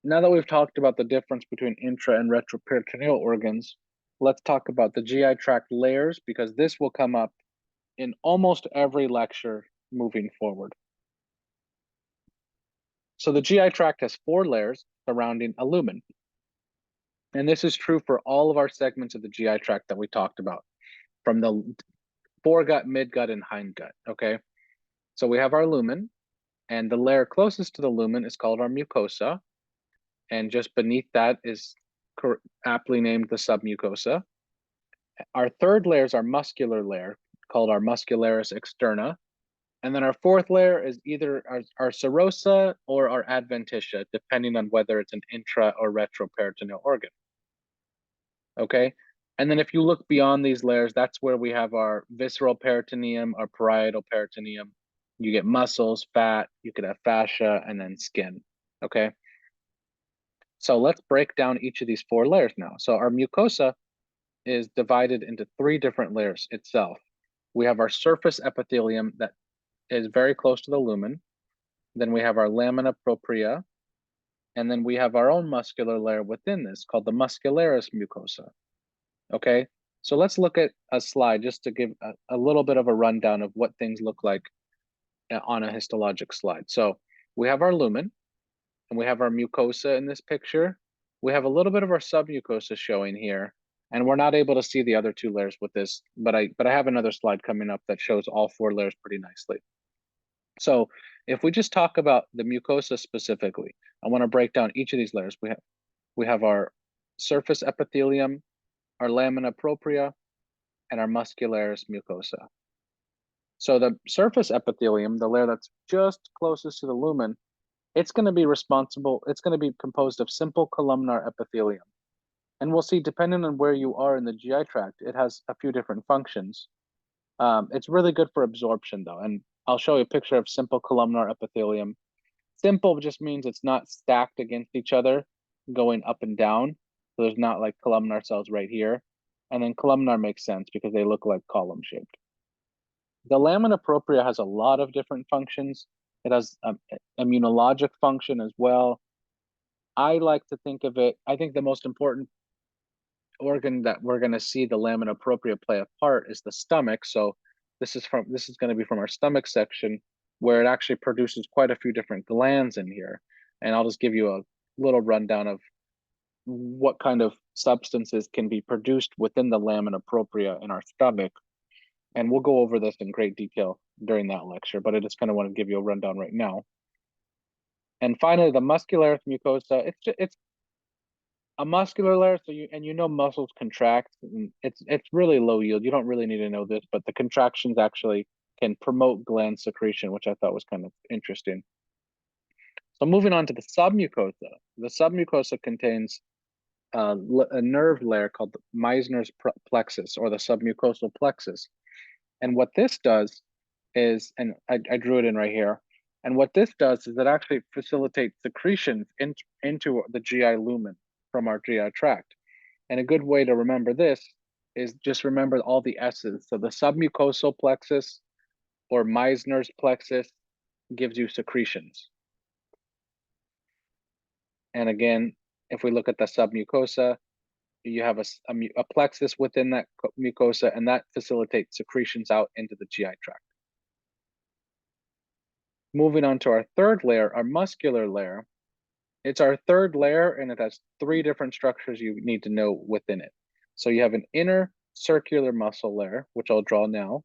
Now that we've talked about the difference between intra and retroperitoneal organs, let's talk about the GI tract layers, because this will come up in almost every lecture moving forward. So the GI tract has 4 layers surrounding a lumen. And this is true for all of our segments of the GI tract that we talked about, from the foregut, midgut, and hindgut, okay? So we have our lumen, and the layer closest to the lumen is called our mucosa, and just beneath that is aptly named the submucosa. Our third layer is our muscular layer, called our Muscularis Externa, and then our fourth layer is either our Serosa or our Adventitia, depending on whether it's an intra or retroperitoneal organ. Okay, and then if you look beyond these layers, that's where we have our visceral peritoneum, our parietal peritoneum. You get muscles, fat, you could have fascia, and then skin. Okay, so let's break down each of these 4 layers now. So our mucosa is divided into 3 different layers itself. We have our surface epithelium that is very close to the lumen. Then we have our lamina propria, and then we have our own muscular layer within this called the muscularis mucosa. Okay, so let's look at a slide just to give a little bit of a rundown of what things look like on a histologic slide. So we have our lumen, and we have our mucosa in this picture. We have a little bit of our submucosa showing here, and we're not able to see the other 2 layers with this, but I have another slide coming up that shows all 4 layers pretty nicely. So if we just talk about the mucosa specifically, I want to break down each of these layers. We have our surface epithelium, our lamina propria, and our muscularis mucosa. So the surface epithelium, the layer that's just closest to the lumen, it's going to be composed of simple columnar epithelium. And we'll see, depending on where you are in the GI tract, it has a few different functions. It's really good for absorption, though, and I'll show you a picture of simple columnar epithelium. Simple just means it's not stacked against each other, going up and down. So there's not like columnar cells right here. And then columnar makes sense because they look like column shaped. The lamina propria has a lot of different functions. It has immunologic function as well. I like to think of it, I think the most important organ that we're going to see the lamina propria play a part is the stomach. So this is going to be from our stomach section, where it actually produces quite a few different glands in here. And I'll just give you a little rundown of what kind of substances can be produced within the lamina propria in our stomach. And we'll go over this in great detail during that lecture, but I just kind of want to give you a rundown right now. And finally, the muscularis mucosa, it's a muscular layer, so you know muscles contract, and it's really low yield. You don't really need to know this, but the contractions actually can promote gland secretion, which I thought was kind of interesting. So moving on to the submucosa. The submucosa contains a nerve layer called the Meissner's plexus, or the submucosal plexus. And what this does is, and I drew it in right here, and what this does is it actually facilitates secretions into the GI lumen from our GI tract. And a good way to remember this is just remember all the S's. So the submucosal plexus or Meissner's plexus gives you secretions. And again, if we look at the submucosa, you have a plexus within that mucosa, and that facilitates secretions out into the GI tract. Moving on to our third layer, our muscular layer. It's our third layer, and it has 3 different structures you need to know within it. So you have an inner circular muscle layer, which I'll draw now.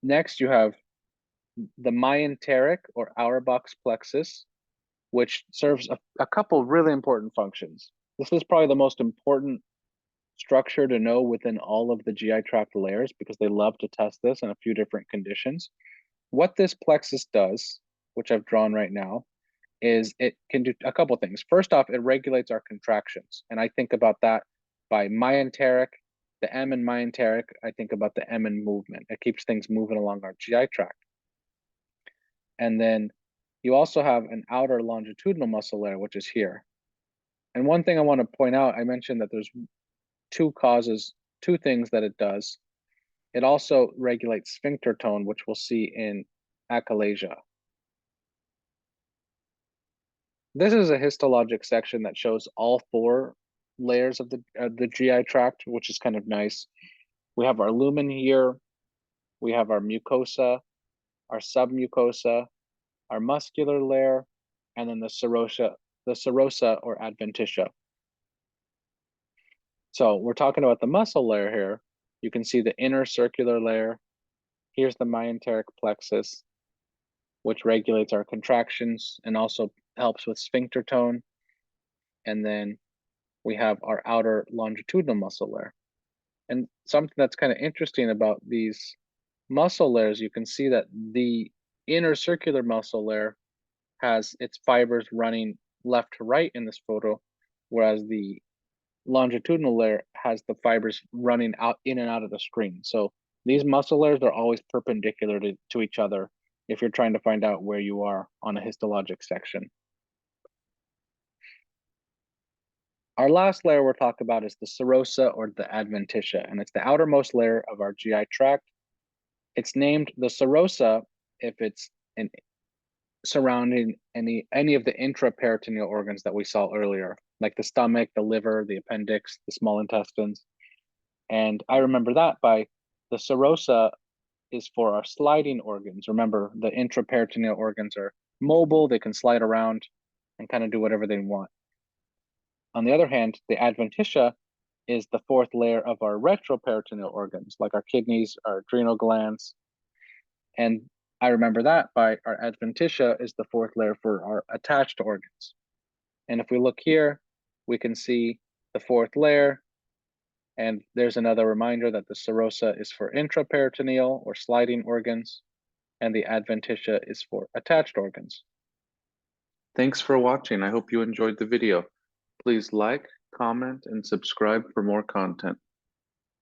Next you have the myenteric or Auerbach's plexus, which serves a couple really important functions. This is probably the most important structure to know within all of the GI tract layers, because they love to test this in a few different conditions. What this plexus does, which I've drawn right now, is it can do a couple things. First off, it regulates our contractions. And I think about that by myenteric, the M in myenteric, I think about the M in movement. It keeps things moving along our GI tract. And then you also have an outer longitudinal muscle layer, which is here. And one thing I want to point out, I mentioned that there's 2 things that it does. It also regulates sphincter tone, which we'll see in achalasia. This is a histologic section that shows all 4 layers of the GI tract, which is kind of nice. We have our lumen here, we have our mucosa, our submucosa, our muscular layer, and then the serosa or adventitia. So we're talking about the muscle layer here. You can see the inner circular layer. Here's the myenteric plexus, which regulates our contractions and also helps with sphincter tone. And then we have our outer longitudinal muscle layer. And something that's kind of interesting about these muscle layers, you can see that the inner circular muscle layer has its fibers running left to right in this photo, whereas the longitudinal layer has the fibers running out in and out of the screen. So these muscle layers are always perpendicular to each other if you're trying to find out where you are on a histologic section. Our last layer we'll talk about is the serosa or the adventitia, and it's the outermost layer of our GI tract. It's named the serosa if it's surrounding any of the intraperitoneal organs that we saw earlier, like the stomach, the liver, the appendix, the small intestines. And I remember that by the serosa is for our sliding organs. Remember, the intraperitoneal organs are mobile, they can slide around and kind of do whatever they want. On the other hand, the adventitia is the 4th layer of our retroperitoneal organs, like our kidneys, our adrenal glands. And I remember that by our adventitia is the 4th layer for our attached organs. And if we look here, we can see the 4th layer. And there's another reminder that the serosa is for intraperitoneal or sliding organs, and the adventitia is for attached organs. Thanks for watching. I hope you enjoyed the video. Please like, comment, and subscribe for more content.